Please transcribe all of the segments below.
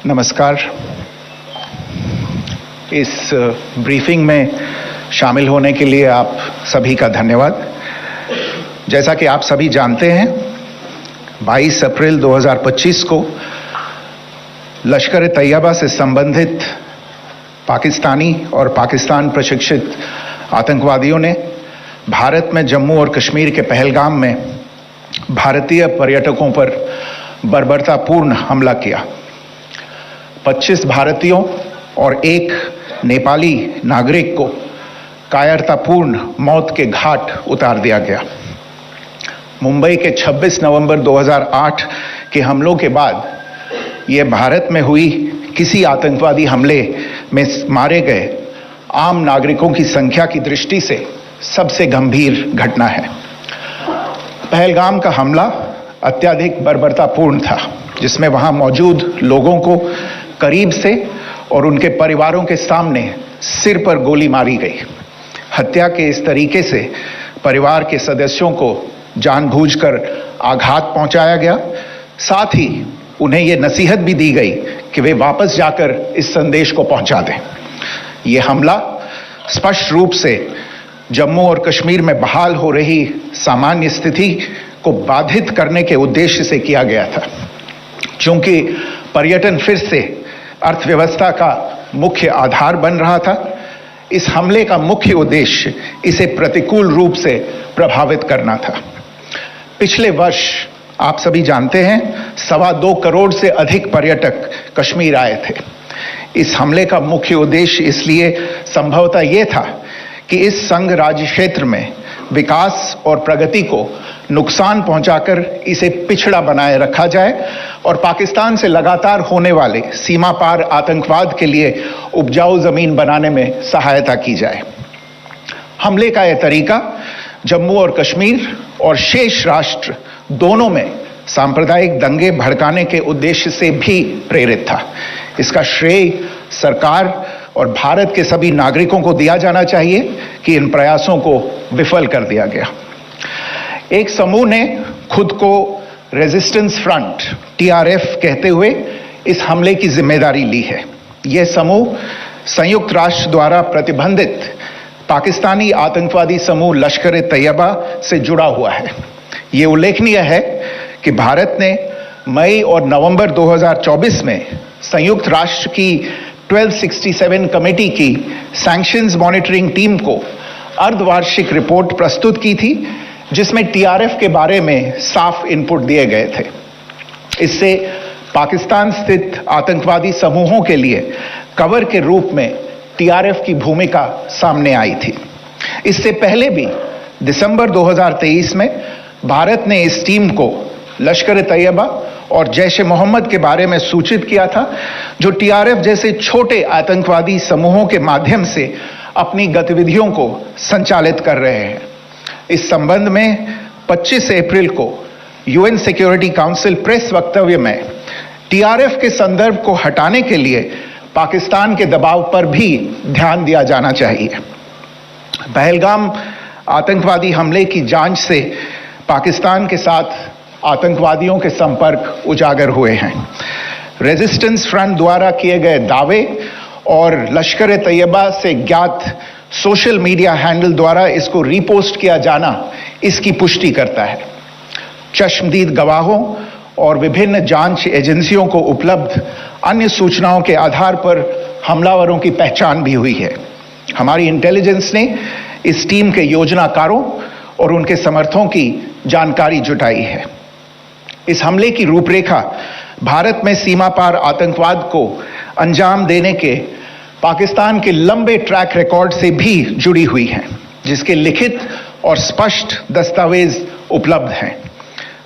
नमस्कार। इस ब्रीफिंग में शामिल होने के लिए आप सभी का धन्यवाद। जैसा कि आप सभी जानते हैं, 22 अप्रैल 2025 को लश्कर ए तैयबा से संबंधित पाकिस्तानी और पाकिस्तान प्रशिक्षित आतंकवादियों ने भारत में जम्मू और कश्मीर के पहलगाम में भारतीय पर्यटकों पर बर्बरतापूर्ण हमला किया। 25 भारतीयों और एक नेपाली नागरिक को कायरतापूर्ण मौत के घाट उतार दिया गया। मुंबई के 26 नवंबर 2008 के हमलों के बाद यह भारत में हुई किसी आतंकवादी हमले में मारे गए आम नागरिकों की संख्या की दृष्टि से सबसे गंभीर घटना है। पहलगाम का हमला अत्यधिक बर्बरतापूर्ण था, जिसमें वहां मौजूद लोगों को करीब से और उनके परिवारों के सामने सिर पर गोली मारी गई। हत्या के इस तरीके से परिवार के सदस्यों को जानबूझकर आघात पहुंचाया गया। साथ ही उन्हें यह नसीहत भी दी गई कि वे वापस जाकर इस संदेश को पहुंचा दें। यह हमला स्पष्ट रूप से जम्मू और कश्मीर में बहाल हो रही सामान्य स्थिति को बाधित करने के उद्देश्य से किया गया था। चूंकि पर्यटन फिर से अर्थव्यवस्था का मुख्य आधार बन रहा था, इस हमले का मुख्य उद्देश्य इसे प्रतिकूल रूप से प्रभावित करना था। पिछले वर्ष आप सभी जानते हैं, 2.25 करोड़ से अधिक पर्यटक कश्मीर आए थे। इस हमले का मुख्य उद्देश्य इसलिए संभवतः यह था कि इस संघ राज्य क्षेत्र में विकास और प्रगति को नुकसान पहुंचाकर इसे पिछड़ा बनाए रखा जाए और पाकिस्तान से लगातार होने वाले सीमा पार आतंकवाद के लिए उपजाऊ जमीन बनाने में सहायता की जाए। हमले का यह तरीका जम्मू और कश्मीर और शेष राष्ट्र दोनों में सांप्रदायिक दंगे भड़काने के उद्देश्य से भी प्रेरित था। इसका श्रेय सरकार और भारत के सभी नागरिकों को दिया जाना चाहिए कि इन प्रयासों को विफल कर दिया गया। एक समूह ने खुद को रेजिस्टेंस फ्रंट TRF कहते हुए इस हमले की जिम्मेदारी ली है। यह समूह संयुक्त राष्ट्र द्वारा प्रतिबंधित पाकिस्तानी आतंकवादी समूह लश्कर ए तैयबा से जुड़ा हुआ है। यह उल्लेखनीय है कि भारत ने मई और नवंबर 2024 में संयुक्त राष्ट्र की 1267 कमेटी की सैंक्शंस मॉनिटरिंग टीम को अर्धवार्षिक रिपोर्ट प्रस्तुत की थी, जिसमें TRF के बारे में साफ इनपुट दिए गए थे। इससे पाकिस्तान स्थित आतंकवादी समूहों के लिए कवर के रूप में TRF की भूमिका सामने आई थी। इससे पहले भी दिसंबर 2023 में भारत ने इस टीम को लश्कर ए तैयबा और जैश-ए मोहम्मद के बारे में सूचित किया था, जो TRF जैसे छोटे आतंकवादी समूहों के माध्यम से अपनी गतिविधियों को संचालित कर रहे हैं। इस संबंध में 25 अप्रैल को UN सिक्योरिटी काउंसिल प्रेस वक्तव्य में TRF के संदर्भ को हटाने के लिए पाकिस्तान के दबाव पर भी ध्यान दिया जाना चाहिए। पहलगाम आतंकवादी हमले की जांच से पाकिस्तान के साथ आतंकवादियों के संपर्क उजागर हुए हैं। रेजिस्टेंस फ्रंट द्वारा किए गए दावे और लश्कर ए तैयबा से ज्ञात सोशल मीडिया हैंडल द्वारा इसको रीपोस्ट किया जाना इसकी पुष्टि करता है। चश्मदीद गवाहों और विभिन्न जांच एजेंसियों को उपलब्ध अन्य सूचनाओं के आधार पर हमलावरों की पहचान भी हुई है। हमारी इंटेलिजेंस ने इस टीम के योजनाकारों और उनके समर्थकों की जानकारी जुटाई है। इस हमले की रूपरेखा भारत में सीमा पार आतंकवाद को अंजाम देने के पाकिस्तान के लंबे ट्रैक रिकॉर्ड से भी जुड़ी हुई है, जिसके लिखित और स्पष्ट दस्तावेज उपलब्ध हैं।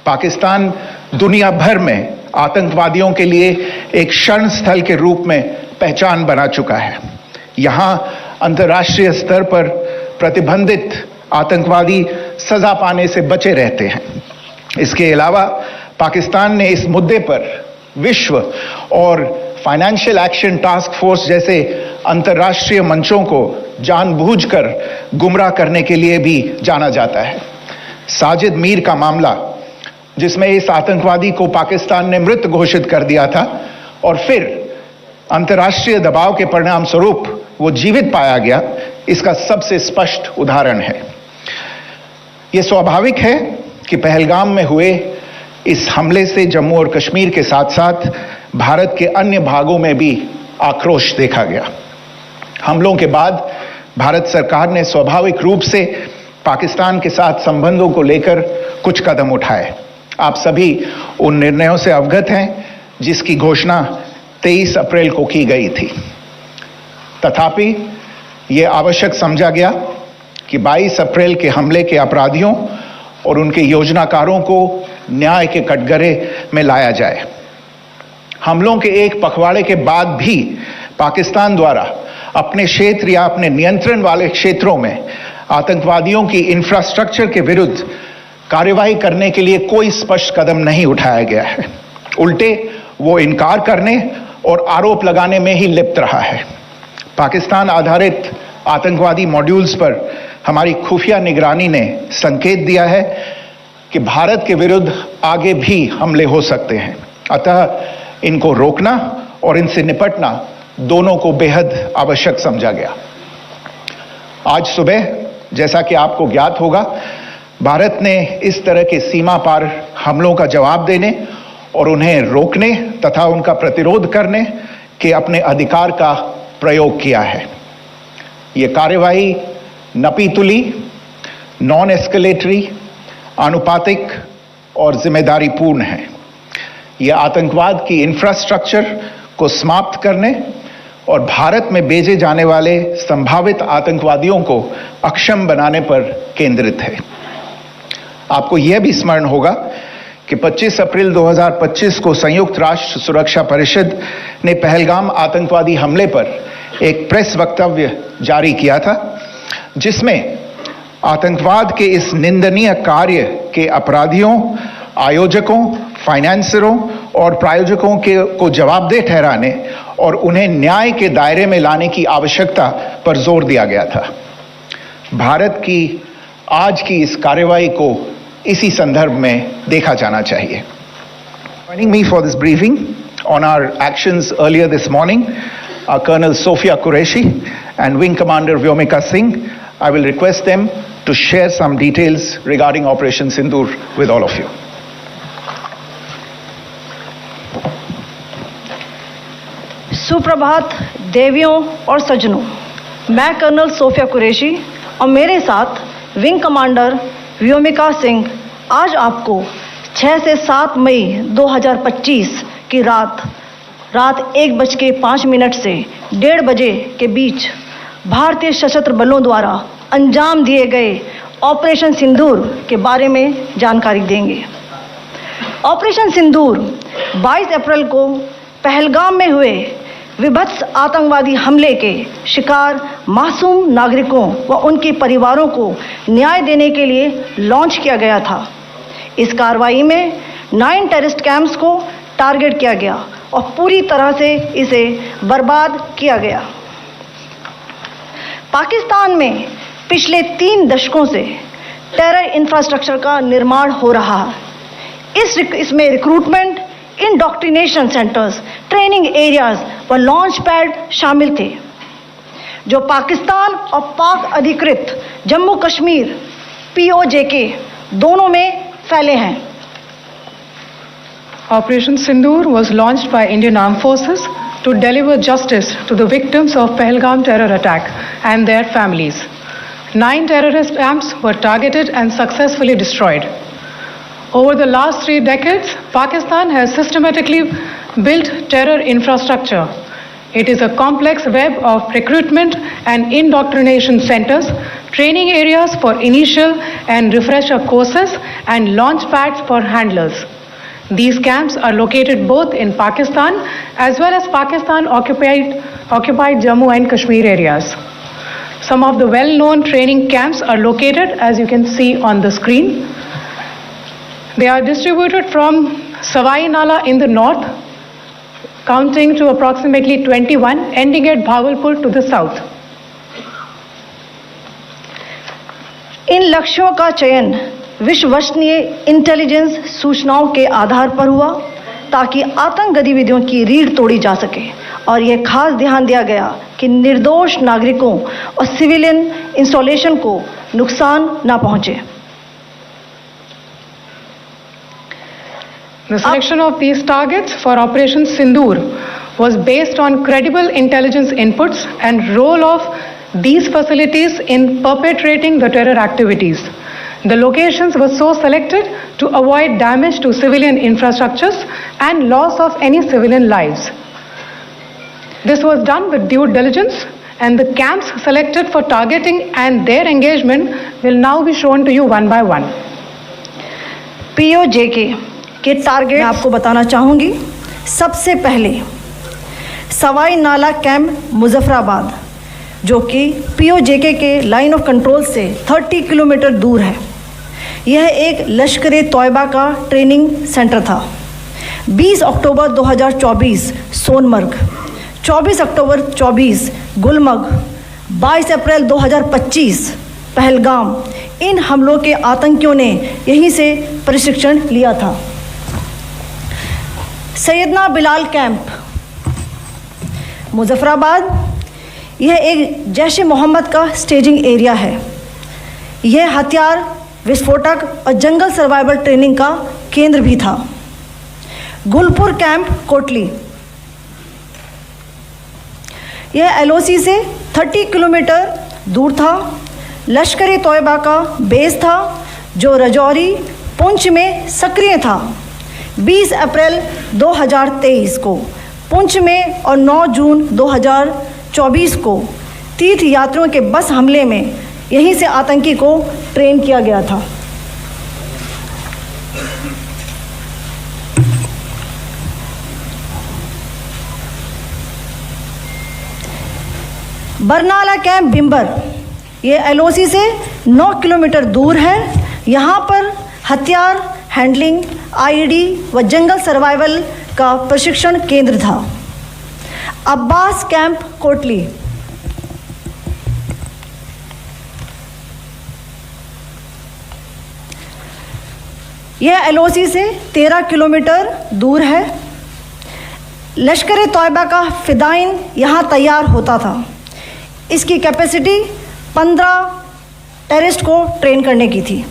पाकिस्तान दुनिया भर में आतंकवादियों के लिए एक शरण स्थल के रूप में पहचान बना चुका है। यहां अंतर्राष्ट्रीय स्तर पर प्रतिबंधित आतंकवादी सजा पाने से बचे रहते हैं। इसके अलावा पाकिस्तान ने इस मुद्दे पर विश्व और फाइनेंशियल एक्शन टास्क फोर्स जैसे अंतर्राष्ट्रीय मंचों को जानबूझकर गुमराह करने के लिए भी जाना जाता है। साजिद मीर का मामला, जिसमें इस आतंकवादी को पाकिस्तान ने मृत घोषित कर दिया था और फिर अंतर्राष्ट्रीय दबाव के परिणाम स्वरूप वो जीवित पाया गया, इसका सबसे स्पष्ट उदाहरण है। यह स्वाभाविक है कि पहलगाम में हुए इस हमले से जम्मू और कश्मीर के साथ साथ भारत के अन्य भागों में भी आक्रोश देखा गया। हमलों के बाद भारत सरकार ने स्वाभाविक रूप से पाकिस्तान के साथ संबंधों को लेकर कुछ कदम उठाए। आप सभी उन निर्णयों से अवगत हैं जिसकी घोषणा 23 अप्रैल को की गई थी। तथापि यह आवश्यक समझा गया कि 22 अप्रैल के हमले के अपराधियों और उनके योजनाकारों को न्याय के कटघरे में लाया जाए। हमलों के एक पखवाड़े के बाद भी पाकिस्तान द्वारा अपने क्षेत्र या अपने नियंत्रण वाले क्षेत्रों में आतंकवादियों की इंफ्रास्ट्रक्चर के विरुद्ध कार्रवाई करने के लिए कोई स्पष्ट कदम नहीं उठाया गया है। उल्टे वो इनकार करने और आरोप लगाने में ही लिप्त रहा है। पाकिस्तान आधारित आतंकवादी मॉड्यूल्स पर हमारी खुफिया निगरानी ने संकेत दिया है कि भारत के विरुद्ध आगे भी हमले हो सकते हैं। अतः इनको रोकना और इनसे निपटना दोनों को बेहद आवश्यक समझा गया। आज सुबह, जैसा कि आपको ज्ञात होगा, भारत ने इस तरह के सीमा पार हमलों का जवाब देने और उन्हें रोकने तथा उनका प्रतिरोध करने के अपने अधिकार का प्रयोग किया है। यह कार्रवाई नपीतुली, नॉन एस्केलेटरी, आनुपातिक और जिम्मेदारीपूर्ण है। यह आतंकवाद की इंफ्रास्ट्रक्चर को समाप्त करने और भारत में भेजे जाने वाले संभावित आतंकवादियों को अक्षम बनाने पर केंद्रित है। आपको यह भी स्मरण होगा कि 25 अप्रैल 2025 को संयुक्त राष्ट्र सुरक्षा परिषद ने पहलगाम आतंकवादी हमले पर एक प्रेस वक्तव्य जारी किया था, जिसमें आतंकवाद के इस निंदनीय कार्य के अपराधियों, आयोजकों, फाइनेंसरों और प्रायोजकों को जवाबदेह ठहराने और उन्हें न्याय के दायरे में लाने की आवश्यकता पर जोर दिया गया था। भारत की आज की इस कार्रवाई को इसी संदर्भ में देखा जाना चाहिए। Joining me for this briefing on our actions earlier this morning are Colonel Sophia Qureshi and Wing Commander Vyomika Singh. I will request them to share some details regarding Operation Sindoor with all of you. सुप्रभात देवियों और सज्जनों, मैं colonel Sophia Qureshi और मेरे साथ wing commander Vyomika Singh आज आपको 6 से 7 मई 2025 की रात 1:05 से 1:30 बजे के बीच भारतीय सशस्त्र बलों द्वारा अंजाम दिए गए ऑपरेशन सिंदूर के बारे में जानकारी देंगे। ऑपरेशन सिंदूर 22 अप्रैल को पहलगाम में हुए विभत्स आतंकवादी हमले के शिकार मासूम नागरिकों व उनके परिवारों को न्याय देने के लिए लॉन्च किया गया था। इस कार्रवाई में 9 टेररिस्ट कैंप्स को टारगेट किया गया और पूरी तरह से इसे बर्बाद किया गया। पाकिस्तान में पिछले 3 दशकों से टेरर इंफ्रास्ट्रक्चर का निर्माण हो रहा है। इसमें recruitment, indoctrination centres, training areas व लॉन्च पैड शामिल थे, जो पाकिस्तान और पाक अधिकृत जम्मू कश्मीर POJK दोनों में फैले हैं। Operation Sindoor was launched by Indian Armed Forces to deliver justice to the victims of Pahalgam terror attack and their families. 9 terrorist camps were targeted and successfully destroyed. Over the last 3 decades, Pakistan has systematically built terror infrastructure. It is a complex web of recruitment and indoctrination centers, training areas for initial and refresher courses, and launch pads for handlers. These camps are located both in Pakistan as well as Pakistan occupied Jammu and Kashmir areas. Some of the well-known training camps are located, as you can see on the screen. They are distributed from Savai Nala in the north, counting to approximately 21, ending at Bhavalpur to the south. इन लक्ष्यों का चयन विश्वसनीय intelligence सूचनाओं के आधार पर हुआ ताकि आतंक गतिविधियों की रीढ़ तोड़ी जा सके और यह खास ध्यान दिया गया कि निर्दोष नागरिकों और सिविलियन इंस्टॉलेशन को नुकसान न पहुंचे। The selection of these targets for Operation Sindoor was based on credible intelligence inputs and role of these facilities in perpetrating the terror activities. The locations were so selected to avoid damage to civilian infrastructures and loss of any civilian lives. This was done with due diligence, and the camps selected for targeting and their engagement will now be shown to you one by one. POJK के target मैं आपको बताना चाहूँगी। सबसे पहले सवाई नाला camp Muzaffarabad, जो कि POJK के लाइन ऑफ कंट्रोल से 30 किलोमीटर दूर है। यह एक लश्कर तोयबा का ट्रेनिंग सेंटर था। 20 अक्टूबर 2024 सोनमर्ग, 24 अक्टूबर 24 गुलमर्ग, 22 अप्रैल 2025 पहलगाम, इन हमलों के आतंकियों ने यहीं से प्रशिक्षण लिया था। सैयदना बिलाल कैंप मुजफ्फराबाद, यह एक जैश ए मोहम्मद का स्टेजिंग एरिया है। यह हथियार, विस्फोटक और जंगल सर्वाइवल ट्रेनिंग का केंद्र भी था। गुलपुर कैंप कोटली, यह LOC से 30 किलोमीटर दूर था। लश्कर तोयबा का बेस था जो रजौरी, पुंछ में सक्रिय था। 20 अप्रैल 2023 को पुंछ में और 9 जून 2024 को तीर्थ यात्रियों के बस हमले में यहीं से आतंकी को ट्रेन किया गया था। बरनाला कैंप बिम्बर, ये LOC से 9 किलोमीटर दूर है। यहाँ पर हथियार, हैंडलिंग, IED व जंगल सर्वाइवल का प्रशिक्षण केंद्र था। अब्बास कैंप कोटली, यह LOC से 13 किलोमीटर दूर है। लश्कर तोयबा का फिदाइन यहाँ तैयार होता था। इसकी कैपेसिटी 15 टेररिस्ट को ट्रेन करने की थी।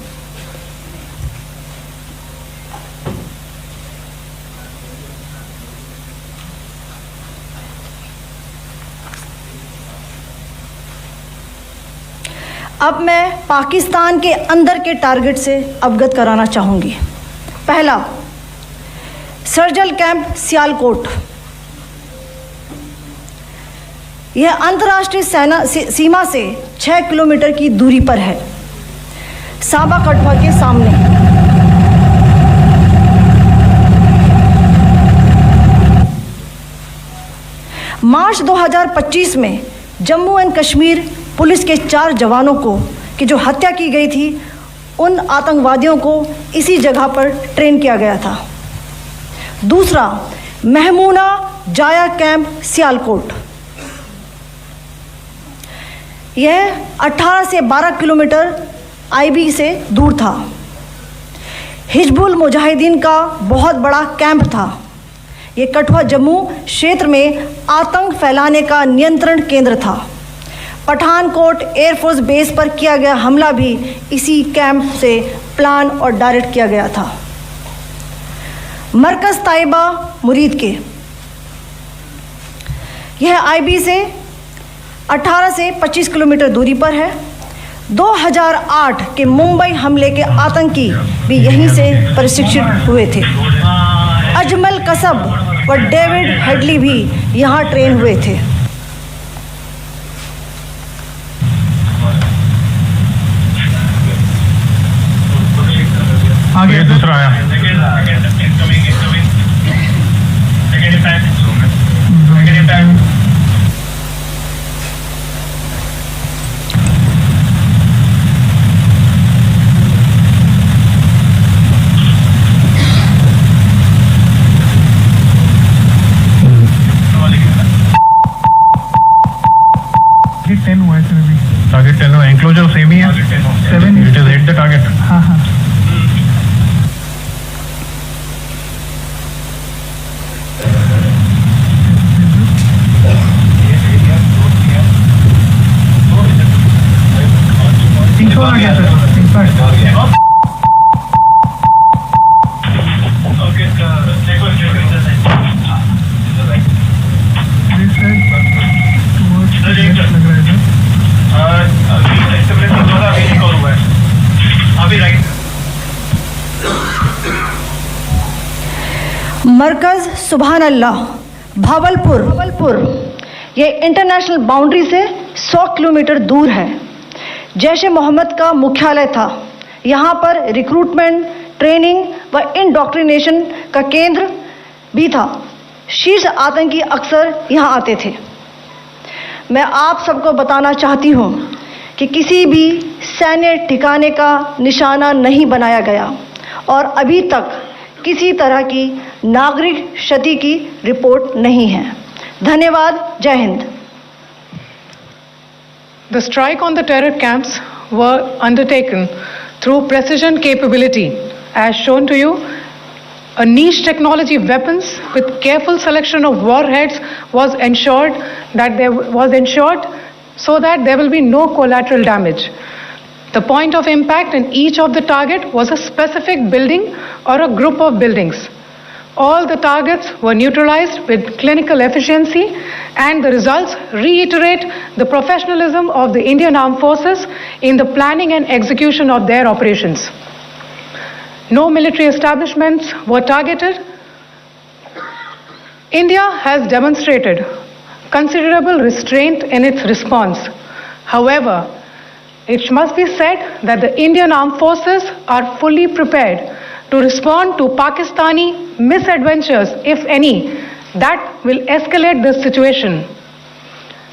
अब मैं पाकिस्तान के अंदर के टारगेट से अवगत कराना चाहूँगी। पहला, सर्जल कैंप सियालकोट, यह अंतर्राष्ट्रीय सीमा से 6 किलोमीटर की दूरी पर है, साबा कठवा के सामने। मार्च 2025 में जम्मू एंड कश्मीर पुलिस के 4 जवानों को की जो हत्या की गई थी, उन आतंकवादियों को इसी जगह पर ट्रेन किया गया था। दूसरा, महमूना जाया कैंप सियालकोट, यह 18 से 12 किलोमीटर IB से दूर था। हिजबुल मुजाहिदीन का बहुत बड़ा कैंप था। ये कठुआ जम्मू क्षेत्र में आतंक फैलाने का नियंत्रण केंद्र था। पठानकोट एयरफोर्स बेस पर किया गया हमला भी इसी कैंप से प्लान और डायरेक्ट किया गया था। मरकज ताइबा मुरीद के, यह IB से 18 से 25 किलोमीटर दूरी पर है। 2008 के मुंबई हमले के आतंकी भी यहीं से प्रशिक्षित हुए थे। अजमल कसब व डेविड हेडली भी यहाँ ट्रेन हुए थे। आगे दूसरा आया। आ गया सर इनफैक्ट। मरकज सुभान अल्लाह भावलपुर ये इंटरनेशनल बाउंड्री से 100 किलोमीटर दूर है। जैश ए मोहम्मद का मुख्यालय था। यहाँ पर रिक्रूटमेंट, ट्रेनिंग व इंडॉक्ट्रिनेशन का केंद्र भी था। शीर्ष आतंकी अक्सर यहाँ आते थे। मैं आप सबको बताना चाहती हूँ कि किसी भी सैन्य ठिकाने का निशाना नहीं बनाया गया और अभी तक किसी तरह की नागरिक क्षति की रिपोर्ट नहीं है। धन्यवाद। जय Hind. The strike on the terror camps were undertaken through precision capability, as shown to you. A niche technology weapons with careful selection of warheads was ensured so that there will be no collateral damage. The point of impact in each of the target was a specific building or a group of buildings. All the targets were neutralized with clinical efficiency, and the results reiterate the professionalism of the Indian Armed Forces in the planning and execution of their operations. No military establishments were targeted. India has demonstrated considerable restraint in its response. However, it must be said that the Indian Armed Forces are fully prepared to respond to Pakistani misadventures, if any, that will escalate the situation.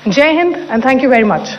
Jai Hind, and thank you very much.